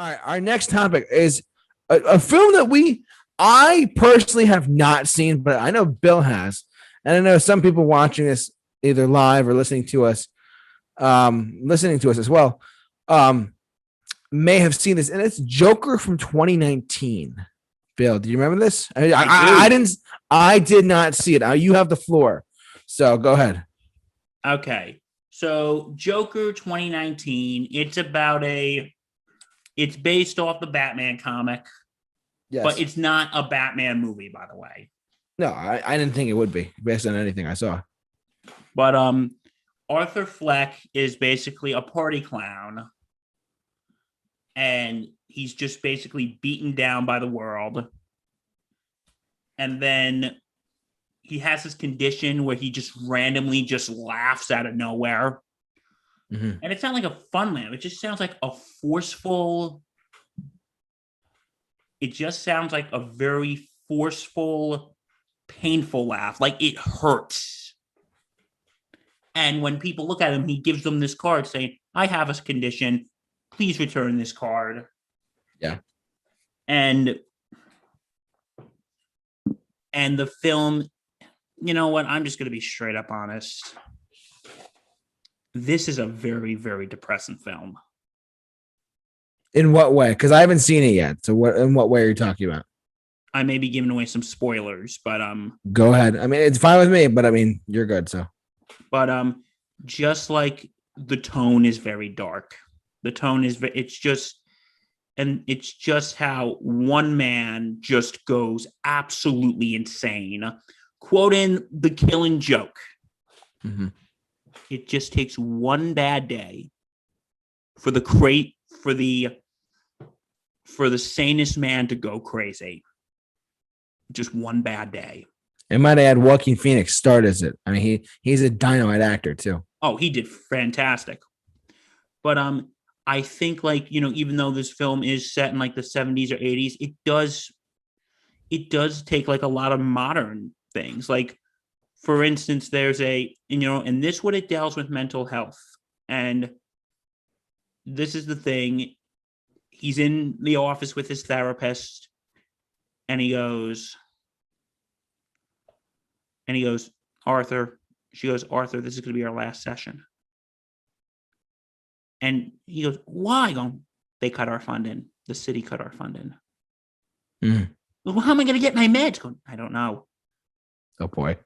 All right, our next topic is a film that I personally have not seen, but I know Bill has, and I know some people watching this either live or listening to us as well, um, may have seen this, and it's Joker from 2019. Bill, do you remember this? I didn't. I did not see it. You have the floor, so go ahead. Okay. So Joker 2019, it's based off the Batman comic, but Yes. it's not a Batman movie, by the way. No, I didn't think it would be based on anything I saw. But Arthur Fleck is basically a party clown, and he's just basically beaten down by the world. And then he has this condition where he just randomly just laughs out of nowhere. Mm-hmm. And it's not like a fun laugh. It just sounds like a forceful. It just sounds like a very forceful, painful laugh. Like it hurts. And when people look at him, he gives them this card saying, I have a condition. Please return this card. Yeah. And the film, you know what? I'm just going to be straight up honest. This is a very, very depressing film. In what way? Because I haven't seen it yet. So in what way are you talking about? I may be giving away some spoilers, but go ahead. I mean, it's fine with me, but I mean, you're good. So, but just like the tone is very dark. The tone is it's just how one man just goes absolutely insane. Quoting The Killing Joke. Mm-hmm. It just takes one bad day for the sanest man to go crazy. Just one bad day. And might add, Joaquin Phoenix starred as it. I mean, he's a dynamite actor too. Oh, he did fantastic. But I think, like, you know, even though this film is set in like the 70s or 80s, it does take like a lot of modern things. Like, for instance, there's and this what it deals with mental health. And this is the thing. He's in the office with his therapist, and he goes, Arthur. She goes, Arthur, this is going to be our last session. And he goes, why? They cut our funding. The city cut our funding. Mm. Well, how am I going to get my meds? Going, I don't know. Oh boy.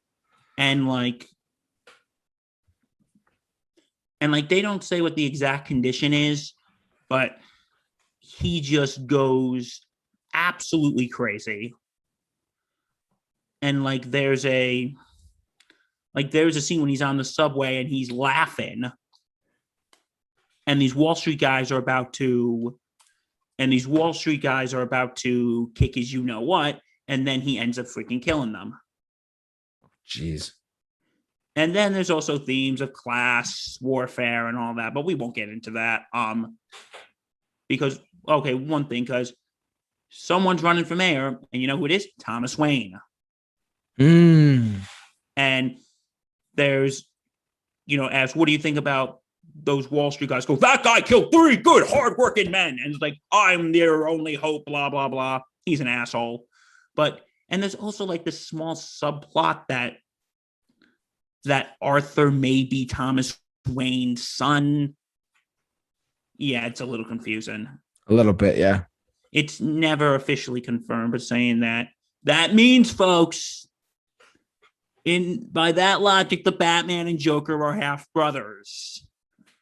And they don't say what the exact condition is, but he just goes absolutely crazy. And there's a scene when he's on the subway and he's laughing, and these Wall Street guys are about to kick his you-know-what, and then he ends up freaking killing them. Jeez. And then there's also themes of class warfare and all that, but we won't get into that. Because someone's running for mayor, and you know who it is? Thomas Wayne. And there's, asked, what do you think about those Wall Street guys? Go, that guy killed 3 good, hardworking men. And it's like, I'm their only hope, blah, blah, blah. He's an asshole. And there's also this small subplot that Arthur may be Thomas Wayne's son. Yeah, it's a little confusing. A little bit, yeah. It's never officially confirmed, but saying that means, folks, by that logic, the Batman and Joker are half brothers.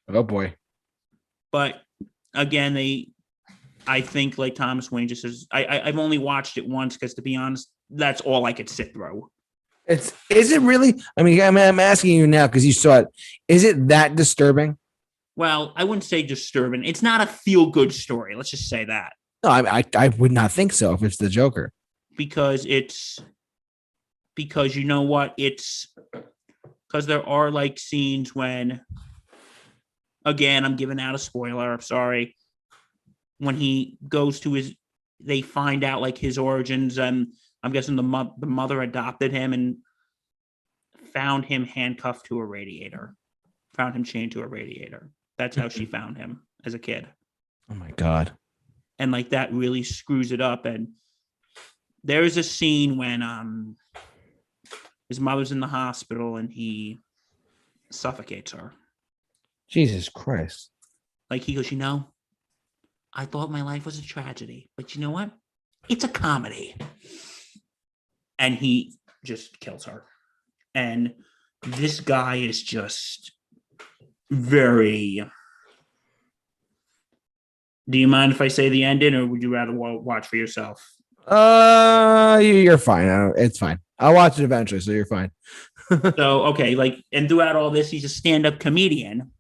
Oh boy. But again, I think Thomas Wayne just says, I've only watched it once because, to be honest, that's all I could sit through. Is it really? I mean, I'm asking you now because you saw it. Is it that disturbing? Well, I wouldn't say disturbing. It's not a feel-good story. Let's just say that. No, I would not think so if it's the Joker. Because you know what? Because there are scenes when, again, I'm giving out a spoiler. I'm sorry. When he goes to they find out his origins, and I'm guessing the mother adopted him and found him handcuffed to a radiator, found him chained to a radiator. That's how she found him as a kid. Oh my God. and like that really screws it up. And there is a scene when his mother's in the hospital and he suffocates her. Jesus Christ. Like he goes, I thought my life was a tragedy, but you know what? It's a comedy. And he just kills her. And this guy is just very... Do you mind if I say the ending, or would you rather watch for yourself? You're fine. It's fine. I'll watch it eventually, so you're fine. So, okay, like, and throughout all this, he's a stand-up comedian.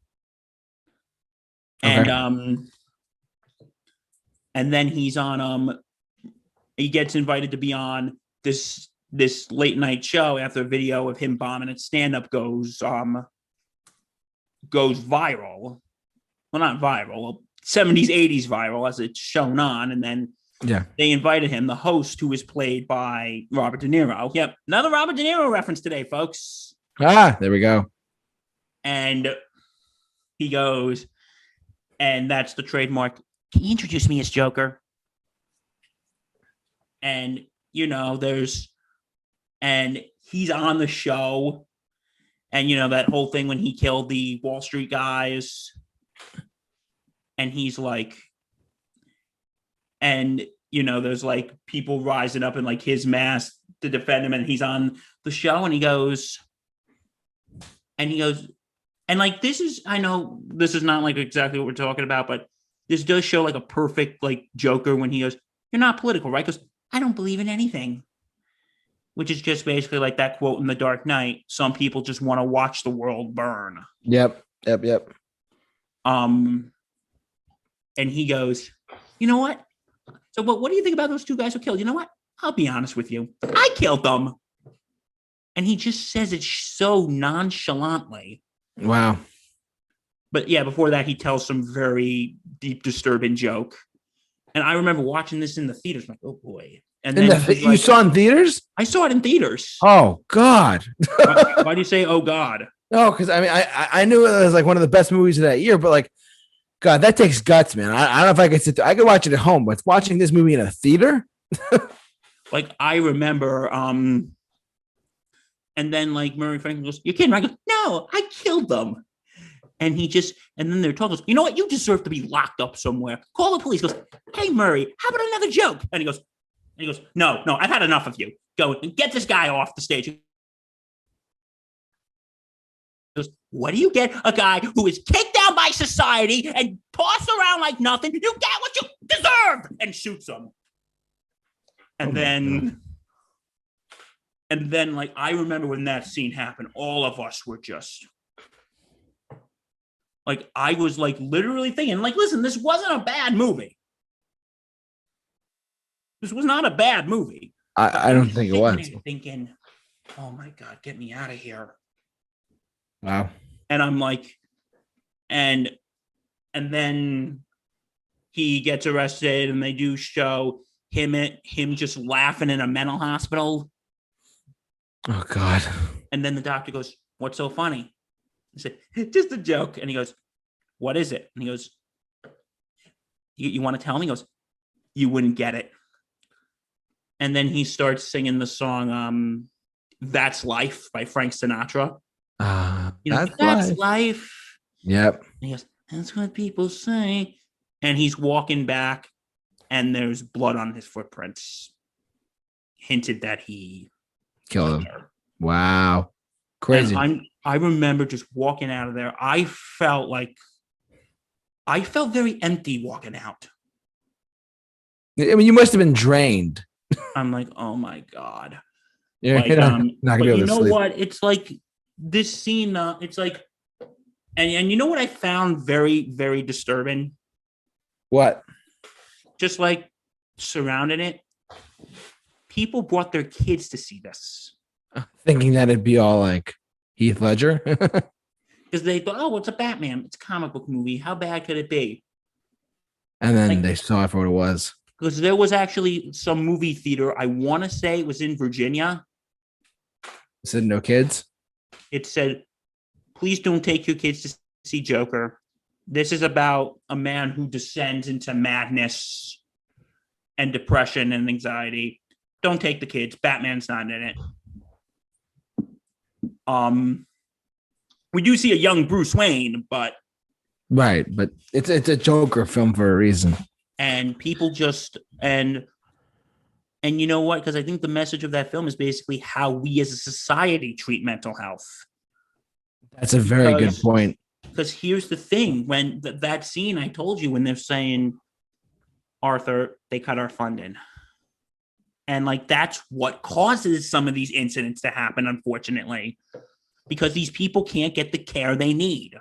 And Okay. and then he's on he gets invited to be on this late night show after a video of him bombing at stand-up goes viral. Well, not viral, 70s, 80s viral as it's shown on. And then they invited him, the host, who was played by Robert De Niro. Yep, another Robert De Niro reference today, folks. There we go. And he goes, and that's the trademark. Can you introduce me as Joker? And, and he's on the show. And, that whole thing when he killed the Wall Street guys. And he's like, and, there's like people rising up in like his mask to defend him. And he's on the show and he goes, and like, I know this is not like exactly what we're talking about, but this does show like a perfect like Joker when he goes, "You're not political, right?" Because I don't believe in anything, which is just basically like that quote in The Dark Knight. Some people just want to watch the world burn. Yep. And he goes, "You know what? So, but what do you think about those two guys who killed? You know what? I'll be honest with you. I killed them." And he just says it so nonchalantly. Wow. But yeah, before that, he tells some very deep, disturbing joke. And I remember watching this in the theaters. I'm like, oh boy. And then you saw it in theaters? I saw it in theaters. Oh God. Why do you say, oh God? No, because I mean, I knew it was like one of the best movies of that year, but like, God, that takes guts, man. I don't know if I could sit there. I could watch it at home, but watching this movie in a theater. Like I remember, and then like Murray Franklin goes, "You're kidding?" I go, "No, I killed them." And then they're talking, "You know what? You deserve to be locked up somewhere. Call the police." He goes, "Hey Murray, how about another joke?" And he goes, No, I've had enough of you. Go and get this guy off the stage. He goes, "What do you get? A guy who is kicked down by society and tossed around like nothing. You get what you deserve," and shoots him. And then like I remember when that scene happened, all of us were just like, I was like literally thinking, like, listen, this wasn't a bad movie. This was not a bad movie. I don't think it was. Thinking, oh my God, get me out of here. Wow. And I'm like, and then he gets arrested and they do show him just laughing in a mental hospital. Oh God. And then the doctor goes, "What's so funny?" I said, "Just a joke." And he goes, "What is it?" And he goes, you want to tell me? He goes, "You wouldn't get it." And then he starts singing the song "That's Life" by Frank Sinatra. That's life. Yep. And he goes, "That's what people say." And he's walking back and there's blood on his footprints. Hinted that he killed him. Wow. Crazy. And I remember just walking out of there. I felt very empty walking out. I mean, you must have been drained. I'm like, oh my God. Yeah, like, not gonna be able to you know sleep. what? It's like this scene, it's like, and you know what I found very, very disturbing? What? Just like surrounding it, people brought their kids to see this. Thinking that it'd be all like Heath Ledger. Because they thought, oh, it's a Batman. It's a comic book movie. How bad could it be? And then they saw it for what it was. Because there was actually some movie theater, I want to say it was in Virginia. It said no kids? It said, "Please don't take your kids to see Joker. This is about a man who descends into madness and depression and anxiety. Don't take the kids. Batman's not in it. We do see a young Bruce Wayne, but right, but it's a Joker film for a reason. And people just and you know what? Because I think the message of that film is basically how we as a society treat mental health. That's a very good point. Because here's the thing: when that scene I told you, when they're saying, Arthur, they cut our funding. And like that's what causes some of these incidents to happen, unfortunately, because these people can't get the care they need.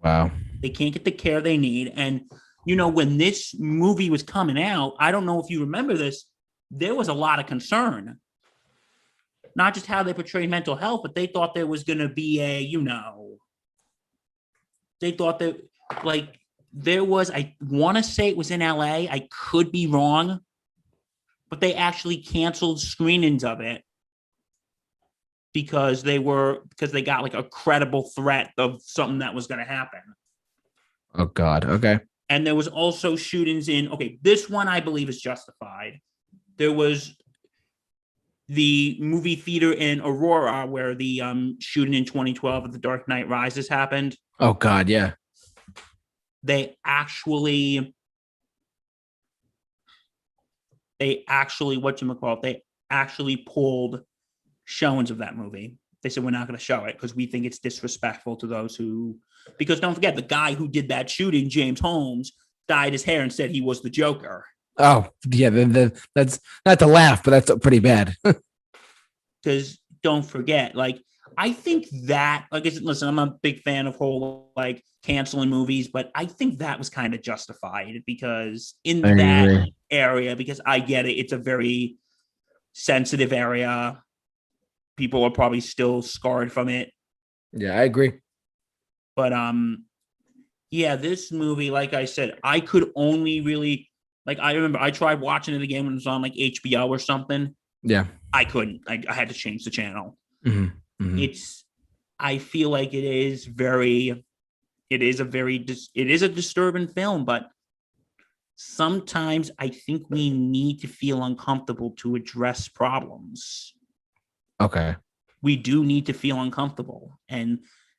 Wow. They can't get the care they need. And, you know, when this movie was coming out, I don't know if you remember this, there was a lot of concern. Not just how they portrayed mental health, but they thought there was going to be they thought that, like, there was, I want to say it was in LA. I could be wrong, but they actually canceled screenings of it because they got like a credible threat of something that was going to happen. Oh God. Okay. And there was also shootings this one I believe is justified. There was the movie theater in Aurora where the shooting in 2012 of The Dark Knight Rises happened. Oh God, yeah. They actually pulled showings of that movie. They said, we're not going to show it because we think it's disrespectful to those who, because don't forget, the guy who did that shooting, James Holmes, dyed his hair and said he was the Joker. Oh, yeah. That's not to laugh, but that's pretty bad. Because don't forget, like, I think that, like, listen, I'm a big fan of whole, like, canceling movies, but I think that was kind of justified because in that area, because I get it, it's a very sensitive area. People are probably still scarred from it. Yeah, I agree. But yeah, this movie, like I said, I could only really, like, I remember I tried watching it again when it was on like HBO or something. Yeah, I couldn't. I had to change the channel. Mm-hmm. Mm-hmm. I feel like it is a disturbing film, but sometimes I think we need to feel uncomfortable to address problems. Okay. We do need to feel uncomfortable, and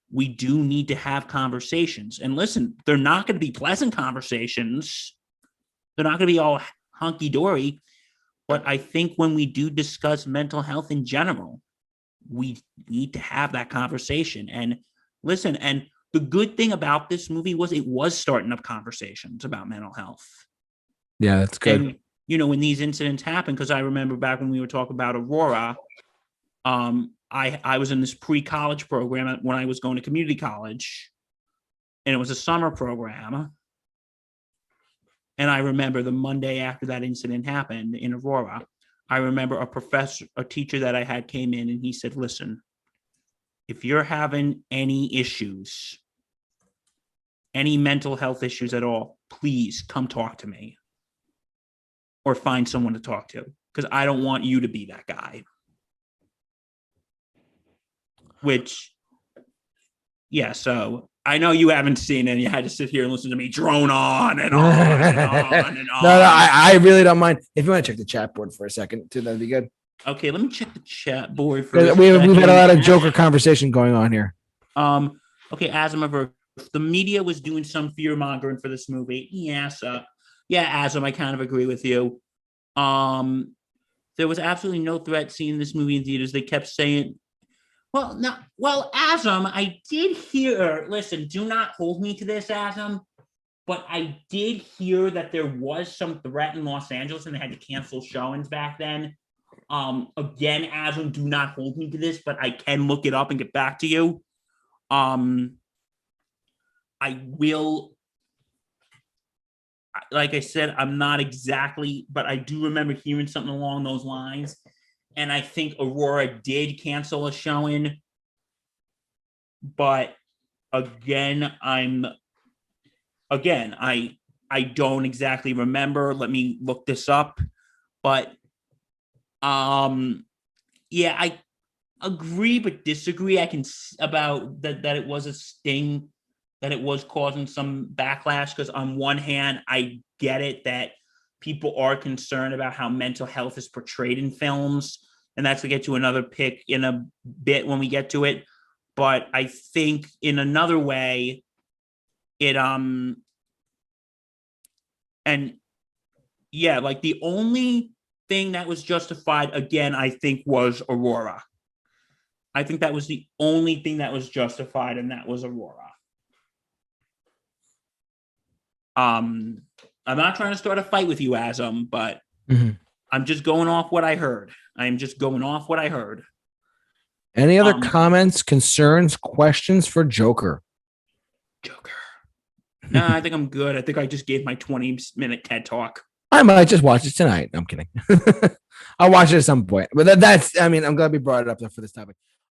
we do need to have conversations. And listen, they're not going to be pleasant conversations. They're not going to be all hunky-dory. But I think when we do discuss mental health in general, we need to have that conversation. And listen, and the good thing about this movie was it was starting up conversations about mental health. Yeah, that's good. And, you know, when these incidents happen, because I remember back when we were talking about Aurora, I was in this pre-college program when I was going to community college, and it was a summer program. And I remember the Monday after that incident happened in Aurora, I remember a teacher that I had came in and he said, listen, if you're having any issues, any mental health issues at all, please come talk to me or find someone to talk to, because I don't want you to be that guy. Which, yeah, so I know you haven't seen it and you had to sit here and listen to me drone on and on and on and on. No, I really don't mind. If you want to check the chat board for a second, too, that'd be good. Okay, let me check the chat board for we've had a lot of Joker conversation going on here. Okay, Asim, the media was doing some fear mongering for this movie. Yes, Asim, I kind of agree with you. There was absolutely no threat seeing this movie in theaters. They kept saying, Asim, I did hear, listen, do not hold me to this, Asim, but I did hear that there was some threat in Los Angeles and they had to cancel showings back then. Again, Asim, do not hold me to this, but I can look it up and get back to you. I will, like I said, I'm not exactly, but I do remember hearing something along those lines. And I think Aurora did cancel a showing. But again, I don't exactly remember. Let me look this up. But yeah, I agree but disagree. I can about that it was a sting, that it was causing some backlash, because on one hand, I get it that people are concerned about how mental health is portrayed in films, and that's to get to another pick in a bit when we get to it. But I think in another way, it and yeah, like the only thing that was justified again, I think, was Aurora. I think that was the only thing that was justified, and that was Aurora. I'm not trying to start a fight with you, Asm, but I'm just going off what I heard. I'm just going off what I heard. Any other comments, concerns, questions for Joker? Joker. Nah, I think I'm good. I think I just gave my 20-minute TED talk. I might just watch it tonight. I'm kidding. I'll watch it at some point. But that's, I mean, I'm glad we brought it up there for this topic.